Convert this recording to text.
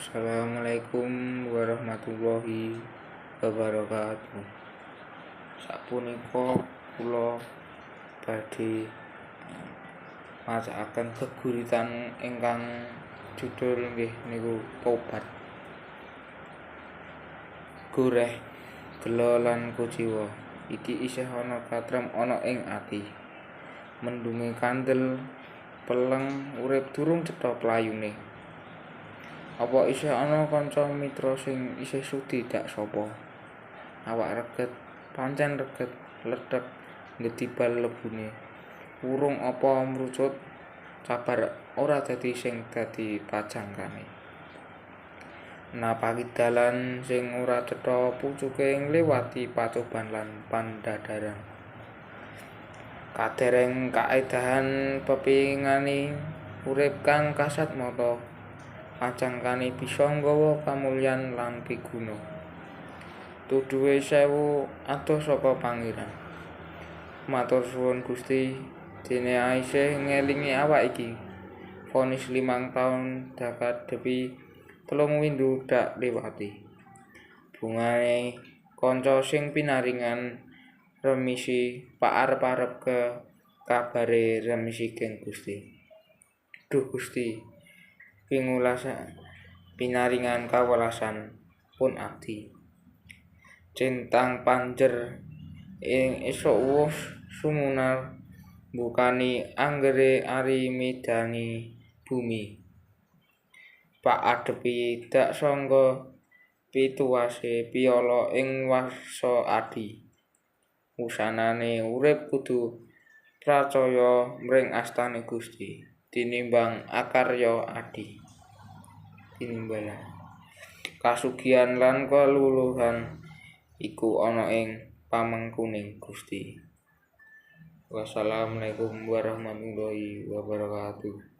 Assalamualaikum warahmatullahi wabarakatuh. Sapunika kula badhe macakaken geguritan ingkang judul nggih niku tobat. Goreh gelo lan kuciwa iki isih ana katrem ana ing ati. Mendunge kandel peleng urip durung cetha playune. Apa isih ana kanca mitra sing isih sudi dak sapa? Awak reget, pancen reget, ledhek ngetibal lebune. Urung apa mrucut, sabar ora dadi sing dadi pajangkane. Napaki dalan sing ora cetha pucuke ngliwati pacoban lan pandhadharan. Kadereng kaedahan pepingane urip kang kasat mata. Pajangkane bisa nggawa kamulyan lan piguna. Tuduhe 1000 adoh saka pangeran. Matur suwun Gusti, dene isih ngelingi awak iki. Vonis 5 taun dakadepi 3 windu dak liwati. Bungane kanca sing pinaringan remisi paarep-arep ke kabare remisi geng Gusti. Duh Gusti, pingulasan pinaringan kawelasan pun abdi. Centang panjer ing esuk wus sumunar mbukani anggere ari midani bumi. Pak adepi dak sangga pituwase piyala ing warsa adi. Wusanane urip kudu pracaya mring astane Gusti tinimbang akarya adi. Tinimbalan kasugihan lan kaluluhan iku ana ing pamengkuning Gusti. Wassalamualaikum warahmatullahi wabarakatuh.